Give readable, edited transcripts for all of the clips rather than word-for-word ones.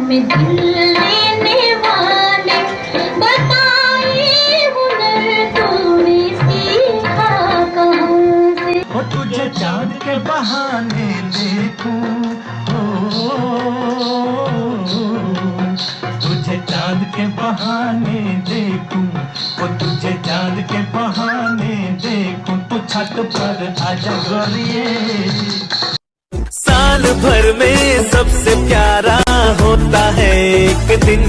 में दिल लेने वाले, बताइए हुनर तूने सीखा कहाँ से। हो तुझे चांद के बहाने देखूं, तुझे चांद के बहाने देखूं, वो तुझे चांद के बहाने देखूं, तो छत पर आजा गोरिये। साल भर में सबसे प्यारा होता है एक दिन,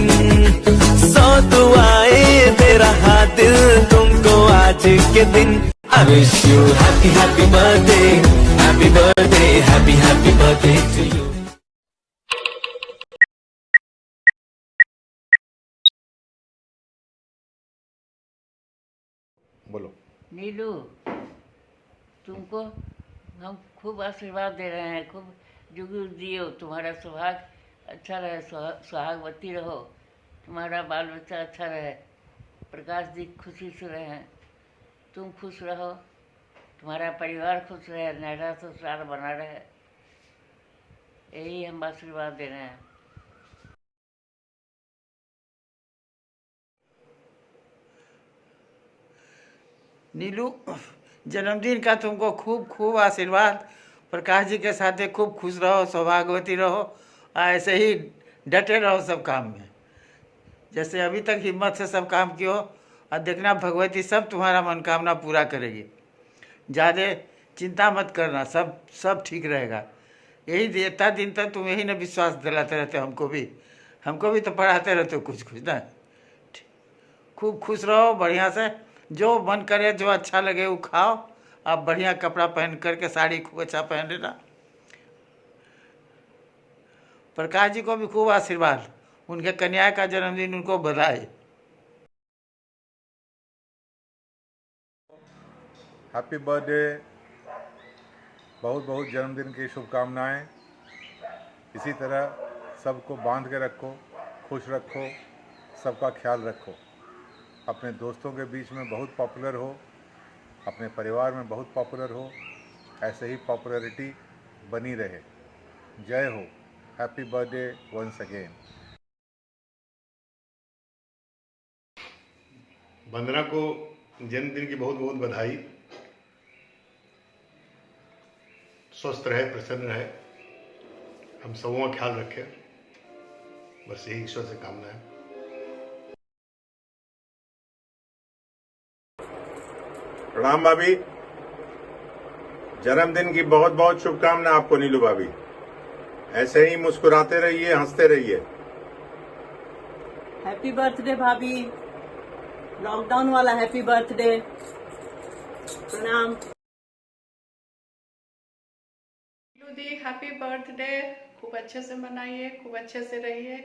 100 दुआएं दे रहा दिल तुमको आज के दिन। I wish you happy happy birthday, happy birthday, happy happy birthday to you. बोलो। नीलू, तुमको हम खूब आशीर्वाद दे रहे हैं, खूब जुगू जियो, तुम्हारा सुहाग अच्छा रहे, सुहागवती रहो, तुम्हारा बाल बच्चा अच्छा रहे, प्रकाश जी खुशी से रहें, तुम खुश रहो, तुम्हारा परिवार खुश रहे, नैरा ससुराल बना रहे, यही हम आशीर्वाद दे रहे हैं। नीलू, जन्मदिन का तुमको खूब खूब आशीर्वाद। प्रकाश जी के साथ खूब खुश रहो, सौभाग्यवती रहो, ऐसे ही डटे रहो सब काम में, जैसे अभी तक हिम्मत से सब काम किए हो। और देखना भगवती सब तुम्हारा मनोकामना पूरा करेगी। ज़्यादा चिंता मत करना, सब सब ठीक रहेगा। यही इतना दिन तक तुम यही ना विश्वास दिलाते रहते हो, हमको भी तो पढ़ाते रहते हो कुछ कुछ ना। खूब खुश रहो, बढ़िया से जो मन करे, जो अच्छा लगे वो खाओ। आप बढ़िया कपड़ा पहन करके, साड़ी खूब अच्छा पहन लेना। प्रकाश जी को भी खूब आशीर्वाद, उनके कन्या का जन्मदिन, उनको बधाई। हैप्पी बर्थडे, बहुत बहुत जन्मदिन की शुभकामनाएं। इसी तरह सबको बांध के रखो, खुश रखो, सबका ख्याल रखो। अपने दोस्तों के बीच में बहुत पॉपुलर हो, अपने परिवार में बहुत पॉपुलर हो, ऐसे ही पॉपुलैरिटी बनी रहे। जय हो। Happy birthday once again. Vandana को जन्मदिन की बहुत बहुत बधाई। स्वस्थ रहे, प्रसन्न रहे, हम सबों का ख्याल रखें, बस यही ईश्वर से कामना है। प्रणाम भाभी, जन्मदिन की बहुत बहुत शुभकामनाएं आपको नीलू भाभी। ऐसे ही मुस्कुराते रहिए, हंसते रहिए। हैप्पी बर्थडे भाभी, लॉकडाउन वाला हैप्पी बर्थडे। प्रणाम। दी हैप्पी बर्थडे, खूब अच्छे से मनाइए, खूब अच्छे से रहिए,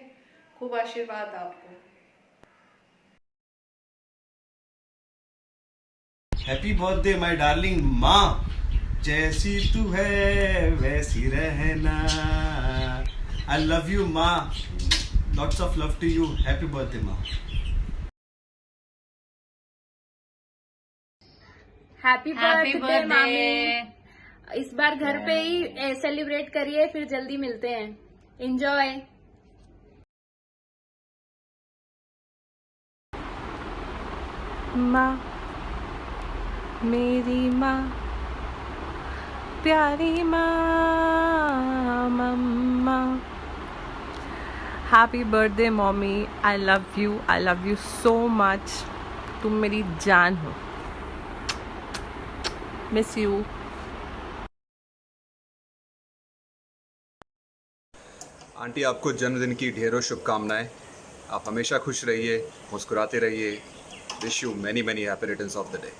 खूब आशीर्वाद आपको। हैप्पी बर्थडे माय डार्लिंग माँ, जैसी तू है वैसी रहना। आई लव यू माँ, lots of love to you. Happy birthday माँ। हैप्पी बर्थडे मामी। इस बार घर पे ही सेलिब्रेट करिए, फिर जल्दी मिलते हैं। एंजॉय। माँ, मेरी माँ, प्यारी माँ, mamma. Happy birthday mommy, I love you so much. तुम मेरी जान हो। Miss you. आंटी, आपको जन्मदिन की ढेरों शुभकामनाएं। आप हमेशा खुश रहिए, मुस्कुराते रहिए। Wish you many many happy returns of the day.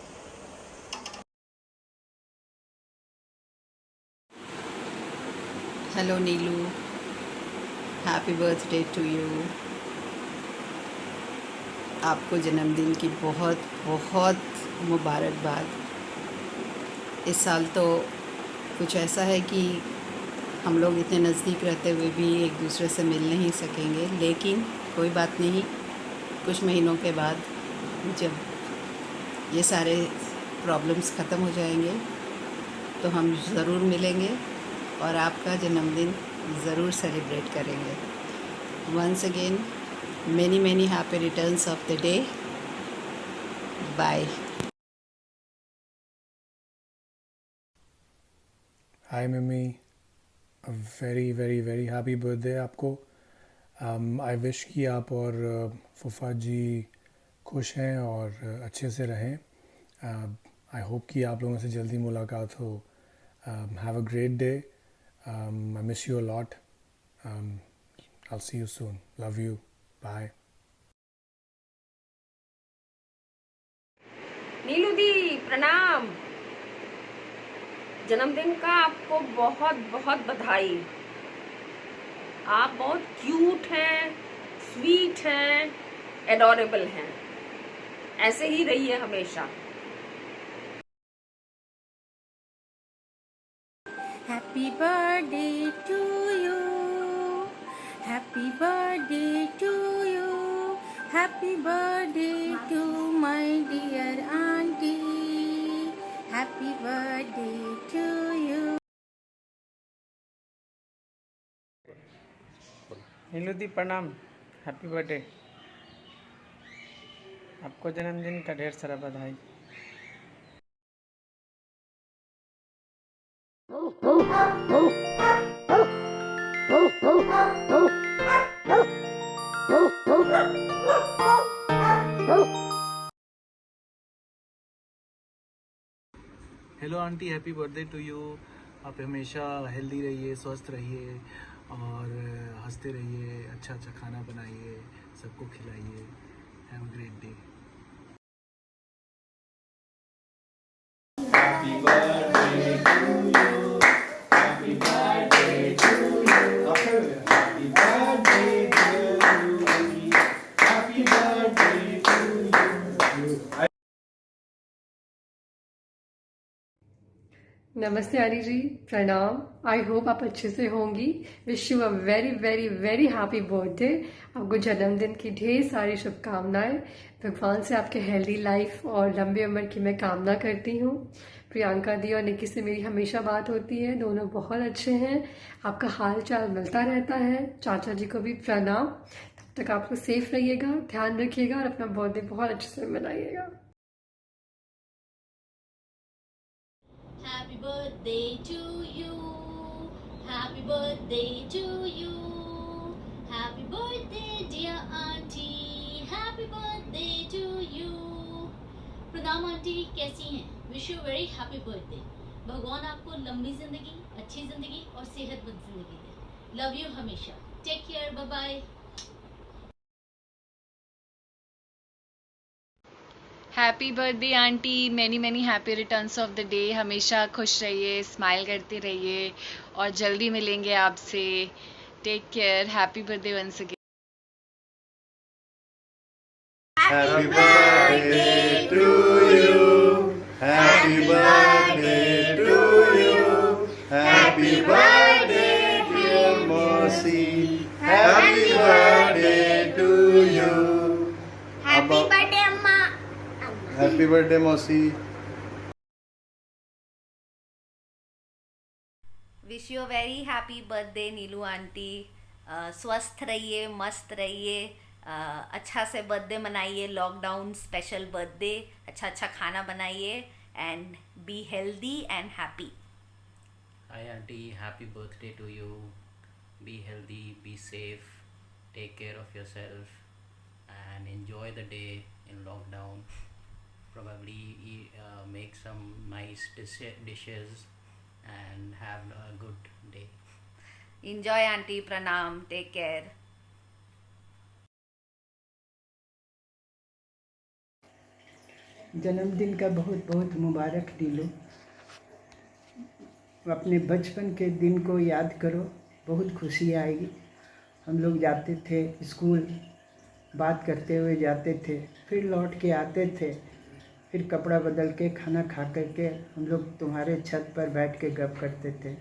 Hello Neelu, happy birthday to you. आपको जन्मदिन की बहुत बहुत मुबारकबाद। इस साल तो कुछ ऐसा है कि हम लोग इतने नज़दीक रहते हुए भी एक दूसरे से मिल नहीं सकेंगे, लेकिन कोई बात नहीं, कुछ महीनों के बाद जब ये सारे प्रॉब्लम्स ख़त्म हो जाएंगे तो हम ज़रूर मिलेंगे और आपका जन्मदिन ज़रूर सेलिब्रेट करेंगे। once again, many happy returns of the day. Bye. Hi mummy, a very happy birthday आपको। आई विश कि आप और फूफा जी खुश हैं और अच्छे से रहें। आई होप कि आप लोगों से जल्दी मुलाकात हो। Have a great day. I miss you a lot. I see you soon. Love you. Bye. Neelu दी प्रणाम। जन्मदिन का आपको बहुत बहुत बधाई। आप बहुत क्यूट हैं, स्वीट हैं, एडोरेबल हैं। ऐसे ही रहिए हमेशा। Happy birthday to you. Happy birthday to you. Happy birthday to my dear auntie. Happy birthday to you. Neelu दी प्रणाम। Happy birthday. आपको जन्मदिन का ढेर सारा बधाई। Hello aunty, happy birthday to you. आप हमेशा हेल्दी रहिए, स्वस्थ रहिए और हंसते रहिए। अच्छा खाना बनाइए, सबको खिलाइए। Have a great day. Happy birthday to you. Happy birthday to you. Happy birthday to you. Happy birthday to you. नमस्ते आनी जी, प्रणाम। आई होप आप अच्छे से होंगी। Wish you a very happy birthday. आपको जन्मदिन की ढेर सारी शुभकामनाएं। भगवान से आपके हेल्दी लाइफ और लंबी उम्र की मैं कामना करती हूँ। प्रियंका दी और निकी से मेरी हमेशा बात होती है, दोनों बहुत अच्छे हैं। आपका हाल चाल मिलता रहता है। चाचा जी को भी प्रणाम। तब तक आप लोग सेफ रहिएगा, ध्यान रखिएगा और अपना बर्थडे बहुत अच्छे से मनाइएगा। Happy birthday to you. Happy birthday to you. Happy birthday dear auntie. Happy birthday to you. प्रणाम आंटी, कैसी हैं? Wish you very happy birthday. भगवान आपको लंबी जिंदगी, अच्छी जिंदगी और सेहतमंद जिंदगी दे। लव यू हमेशा। Take care. Bye bye. Happy birthday aunty. Many happy returns of the day. हमेशा खुश रहिए, स्माइल करते रहिए और जल्दी मिलेंगे आपसे। Take care. Happy birthday once again. Happy birthday to you. Happy birthday to you. Happy birthday dear Mosi. Happy birthday to you. Happy birthday Amma. Happy birthday Mosi. Wish you very happy birthday Neelu aunty. स्वस्थ रहिए, मस्त रहिए, अच्छा से birthday मनाइए। Lockdown special birthday. अच्छा खाना बनाइए and be healthy and happy. Hi aunty, happy birthday to you. Be healthy, be safe, take care of yourself and enjoy the day in lockdown. Probably make some nice dishes and have a good day. Enjoy auntie, pranam, take care. जन्मदिन का बहुत बहुत मुबारक नीलू। अपने बचपन के दिन को याद करो, बहुत खुशी आएगी। हम लोग जाते थे स्कूल, बात करते हुए जाते थे, फिर लौट के आते थे, फिर कपड़ा बदल के खाना खा करके हम लोग तुम्हारे छत पर बैठ के गप करते थे।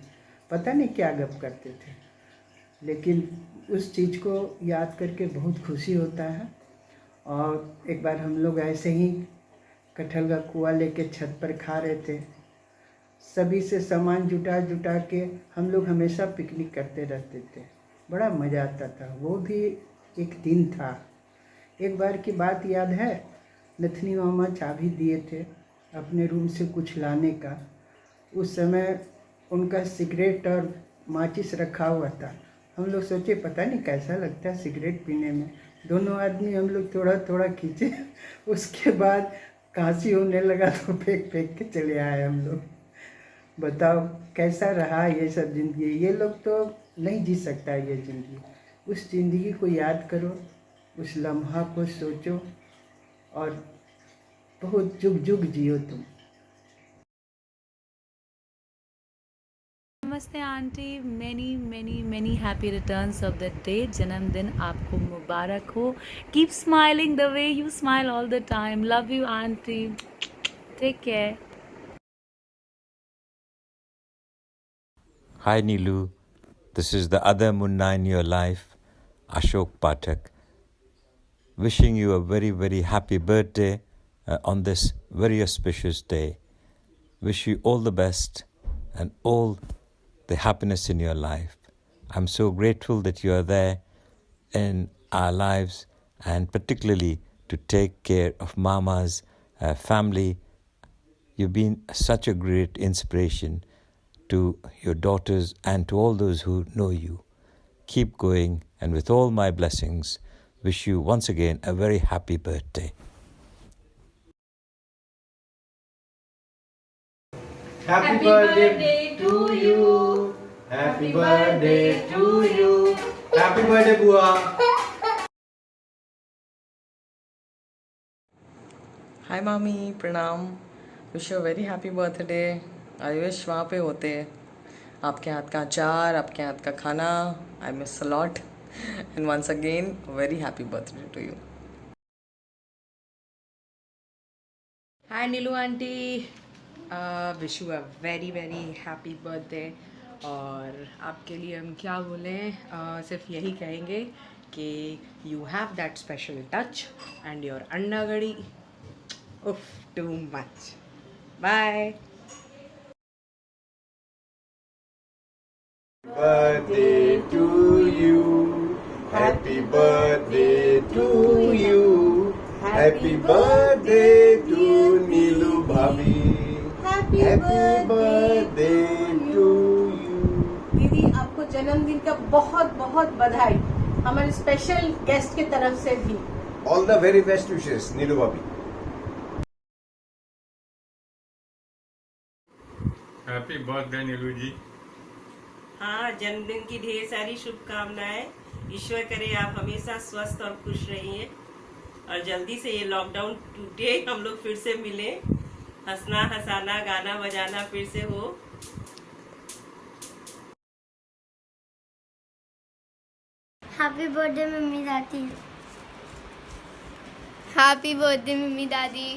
पता नहीं क्या गप करते थे, लेकिन उस चीज़ को याद करके बहुत खुशी होता है। और एक बार हम लोग ऐसे ही कटहल का कुआ लेके छत पर खा रहे थे। सभी से सामान जुटा के हम लोग हमेशा पिकनिक करते रहते थे। बड़ा मज़ा आता था। वो भी एक दिन था। एक बार की बात याद है, नथनी मामा चाबी दिए थे अपने रूम से कुछ लाने का। उस समय उनका सिगरेट और माचिस रखा हुआ था। हम लोग सोचे पता नहीं कैसा लगता है सिगरेट पीने में। दोनों आदमी हम लोग थोड़ा थोड़ा खींचे। उसके बाद कांसी होने लगा तो फेंक फेंक के चले आए हम लोग। बताओ कैसा रहा ये सब ज़िंदगी। ये लोग तो नहीं जी सकता ये ज़िंदगी। उस ज़िंदगी को याद करो, उस लम्हा को सोचो और बहुत जुग जुग जियो तुम। नमस्ते aunty, many many many happy returns of the day. जन्मदिन आपको मुबारक हो। Keep smiling the way you smile all the time. Love you aunty, take care. Hi Neelu, this is the other Munna in your life, Ashok Pathak. Wishing you a very very happy birthday on this very auspicious day. Wish you all the best and all the happiness in your life. I'm so grateful that you are there in our lives, and particularly to take care of Mama's family. You've been such a great inspiration to your daughters and to all those who know you. Keep going, and with all my blessings, wish you once again a very happy birthday. Happy birthday to you. Happy birthday to you. Happy birthday बुआ। हाय मामी, प्रणाम। Wish you very happy birthday. I wish वहाँ पे होते, आपके हाथ का अचार, आपके हाथ का खाना। I miss a lot and once again very happy birthday to you. Hi Neelu aunty, wish you a very very happy birthday. और आपके लिए हम क्या बोलें, सिर्फ यही कहेंगे कि you have that special touch and your अन्नागड़ी उफ too much. Bye. Birthday to you, happy birthday to you, happy birthday to Neelu Bhabhi, happy birthday to you। दीदी आपको जन्मदिन का बहुत बहुत बधाई हमारे स्पेशल गेस्ट की तरफ से भी। All the very best wishes, Neelu Bhabhi। Happy birthday Neelu ji. हाँ, जन्मदिन की ढेर सारी शुभकामनाएं। ईश्वर करे आप हमेशा स्वस्थ और खुश रहिए और जल्दी से ये लॉकडाउन टूटे, हम लोग फिर से मिले, हंसना हंसाना गाना बजाना फिर से हो। हैप्पी बर्थडे मम्मी दादी। हैप्पी बर्थडे मम्मी दादी।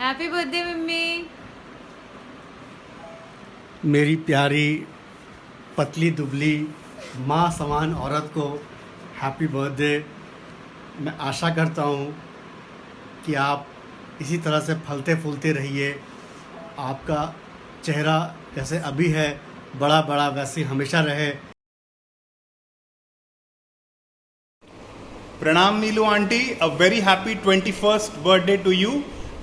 Happy birthday mummy. मेरी प्यारी पतली दुबली माँ समान औरत को हैप्पी बर्थडे। मैं आशा करता हूँ कि आप इसी तरह से फलते फूलते रहिए। आपका चेहरा जैसे अभी है बड़ा बड़ा वैसे हमेशा रहे। Pranam Neelu aunty, a very happy 21st birthday to you.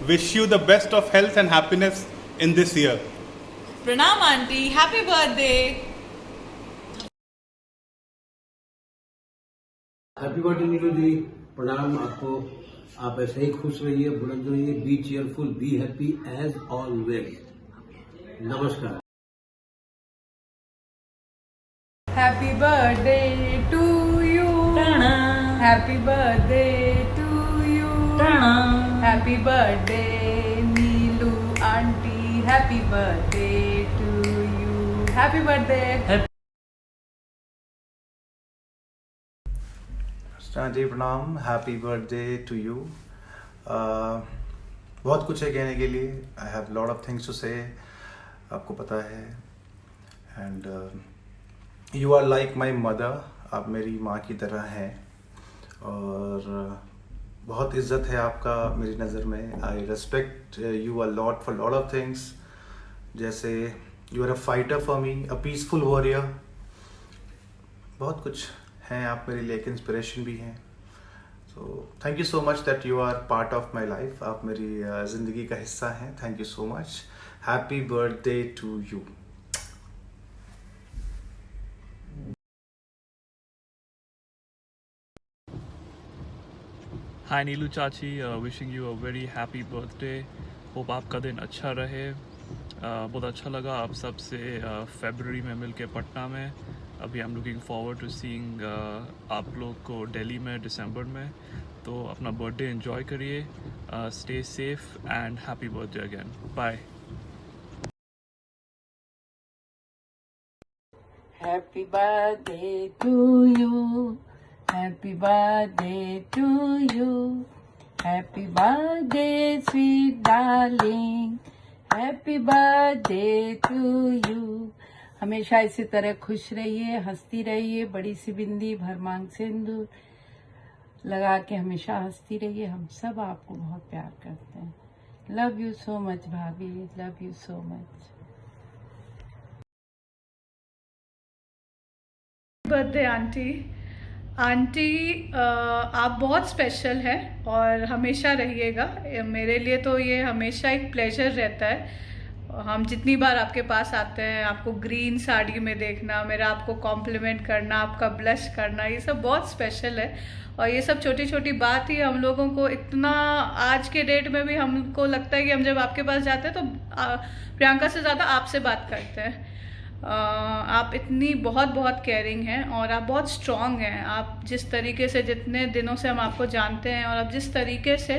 Wish you the best of health and happiness in this year. प्रणाम aunty, happy birthday. Happy birthday Neelu ji, प्रणाम आपको। आप ऐसे ही खुश रहिए, बुलंद रहिए, be cheerful, be happy as always. नमस्कार। Happy birthday to you. Happy birthday to you. Happy birthday Neelu aunty. Happy birthday to you. Happy birthday. जी प्रणाम, हैप्पी बर्थडे टू यू। बहुत कुछ है कहने के लिए। I have lot of things to say, आपको पता है। And you are like my mother. आप मेरी माँ की तरह हैं और बहुत इज्जत है आपका मेरी नज़र में। I respect you a lot for lot of things, जैसे you are a fighter for me, a peaceful warrior. बहुत कुछ हैं आप मेरे लिए, एक इंस्पिरेशन भी हैं। So thank you so much that you are part of my life. आप मेरी ज़िंदगी का हिस्सा हैं। Thank you so much. Happy birthday to you. Hi Neelu चाची, wishing you a very happy birthday. Hope आपका दिन अच्छा रहे। बहुत अच्छा लगा आप सबसे फरवरी में मिलके पटना में। अभी I am looking forward to seeing आप लोग को दिल्ली में दिसंबर में। तो अपना बर्थडे एंजॉय करिए। Stay safe and happy birthday again. Bye. Happy birthday to you. Happy birthday to you. Happy birthday, sweet darling. Happy birthday to you. हमेशा इसी तरह खुश रहिए, हंसती रहिए, बड़ी सी बिंदी, भरमांग सिंदूर लगा के हमेशा हंसती रहिए। हम सब आपको बहुत प्यार करते हैं। लव यू सो मच भाभी, love you so much. Birthday aunty. Aunty आप बहुत स्पेशल हैं और हमेशा रहिएगा। मेरे लिए तो ये हमेशा एक प्लेजर रहता है। हम जितनी बार आपके पास आते हैं, आपको ग्रीन साड़ी में देखना, मेरा आपको कॉम्प्लीमेंट करना, आपका ब्लश करना, ये सब बहुत स्पेशल है। और ये सब छोटी छोटी बात ही हम लोगों को इतना, आज के डेट में भी हमको लगता है कि हम जब आपके पास जाते हैं तो प्रियंका से ज़्यादा आपसे बात करते हैं। आप इतनी बहुत बहुत केयरिंग हैं और आप बहुत स्ट्रॉन्ग हैं। आप जिस तरीके से, जितने दिनों से हम आपको जानते हैं और आप जिस तरीके से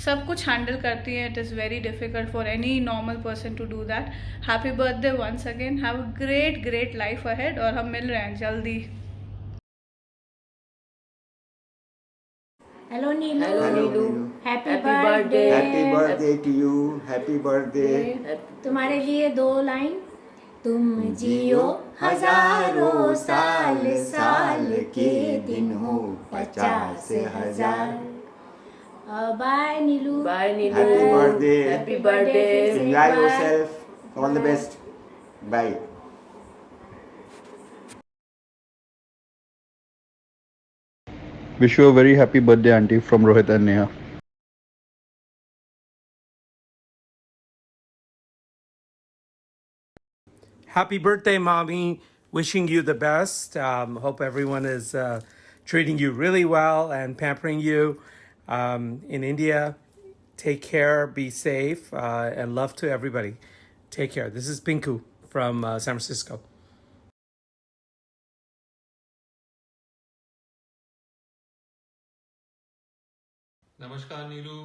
सब कुछ हैंडल करती हैं, it is very difficult for any normal person to do that. Happy birthday once again. Have a great great life ahead और हम मिल रहे हैं जल्दी। Hello Neelu. Hello, Neelu. Happy birthday. Happy birthday to you. Happy birthday. तुम्हारे लिए 2 line. तुम जियो हजारों साल, साल के दिन हो 50,000। Bye Neelu. Bye Neelu. Happy birthday. Happy birthday. Enjoy yourself. All the best. Bye. Wish you a very happy birthday, Auntie, from Rohit and Neha. Happy birthday, Mommy. Wishing you the best. Hope everyone is treating you really well and pampering you in India. Take care, be safe, and love to everybody. Take care. This is Pinku from San Francisco. नमस्कार नीलू,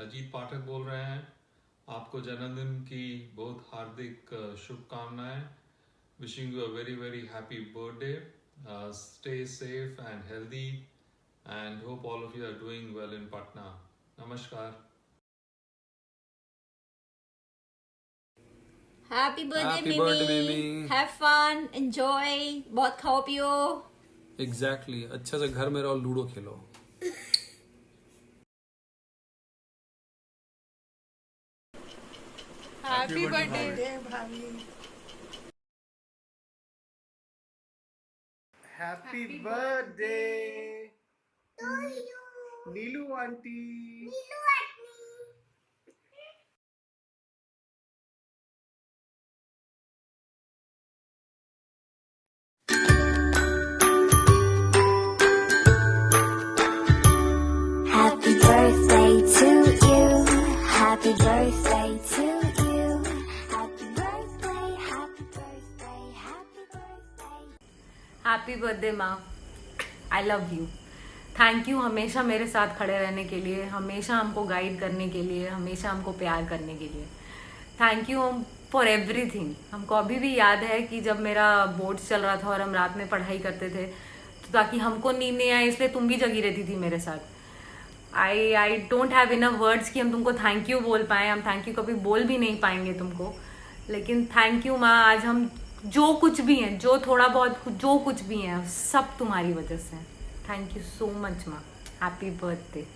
अजीत पाठक बोल रहे हैं। आपको जन्मदिन की बहुत हार्दिक शुभकामनाएं। Wishing you a very very happy birthday. Stay safe and healthy and hope all of you are doing well in Patna. नमस्कार। हैप्पी बर्थडे Happy birthday, मिमी। मिमी। हैव फन, एंजॉय, बहुत खाओ पियो। एग्जैक्टली, अच्छा से घर में रहो, लूडो खेलो। हैप्पी बर्थडे भाभी। Happy birthday to you, Neelu auntie. Happy birthday to you. Happy birthday to you. Happy birthday, happy birthday, happy birthday. Happy birthday माँ, I love you. Thank you हमेशा मेरे साथ खड़े रहने के लिए, हमेशा हमको गाइड करने के लिए, हमेशा हमको प्यार करने के लिए। Thank you for everything. हमको अभी भी याद है कि जब मेरा बोर्ड्स चल रहा था और हम रात में पढ़ाई करते थे, तो ताकि हमको नींद नहीं आए इसलिए तुम भी जगी रहती थी मेरे साथ। I don't have enough words कि हम तुमको थैंक यू बोल पाएँ। हम थैंक यू कभी बोल भी नहीं पाएंगे तुमको, लेकिन थैंक यू माँ। आज हम जो कुछ भी हैं, जो थोड़ा बहुत जो कुछ भी हैं, सब तुम्हारी वजह से। थैंक यू सो मच माँ। Happy birthday.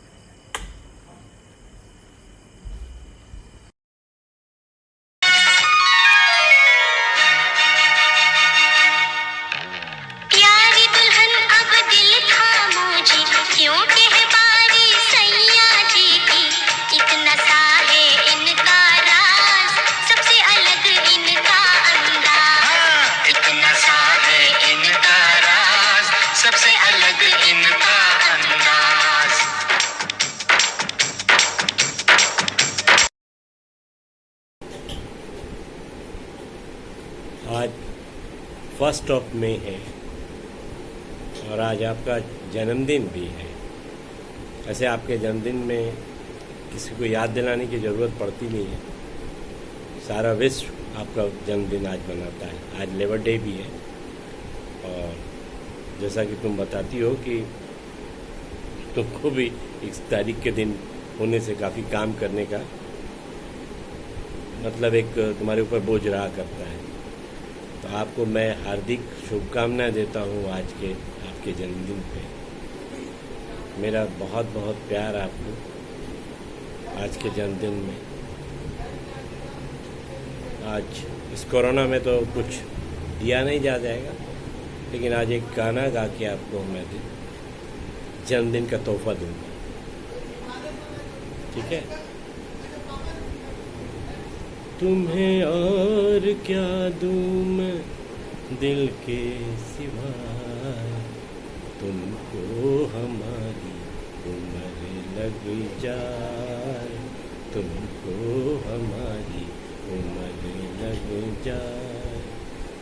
आज 1 मई है और आज आपका जन्मदिन भी है। ऐसे आपके जन्मदिन में किसी को याद दिलाने की ज़रूरत पड़ती नहीं है, सारा विश्व आपका जन्मदिन आज मनाता है। आज लेबर डे भी है और जैसा कि तुम बताती हो कि तुमको भी इस तारीख के दिन होने से काफ़ी काम करने का मतलब एक तुम्हारे ऊपर बोझ रहा करता है। तो आपको मैं हार्दिक शुभकामनाएं देता हूँ आज के आपके जन्मदिन पे। मेरा बहुत बहुत प्यार आपको आज के जन्मदिन में। आज इस कोरोना में तो कुछ दिया नहीं जा जाएगा, लेकिन आज एक गाना गा के आपको मैं जन्मदिन का तोहफा दूंगा, ठीक है? तुम्हें और क्या दूं मैं दिल के सिवाय, तुमको हमारी उम्र लग जाए, तुमको हमारी उम्र लग जाए।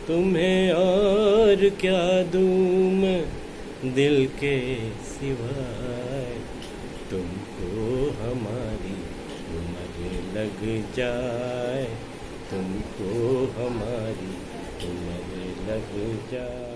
तुम्हें और क्या दूं मैं दिल के सिवाय, तुमको हमारी उम्र लग जाए, तुमको हमारी उम्र लग जाए।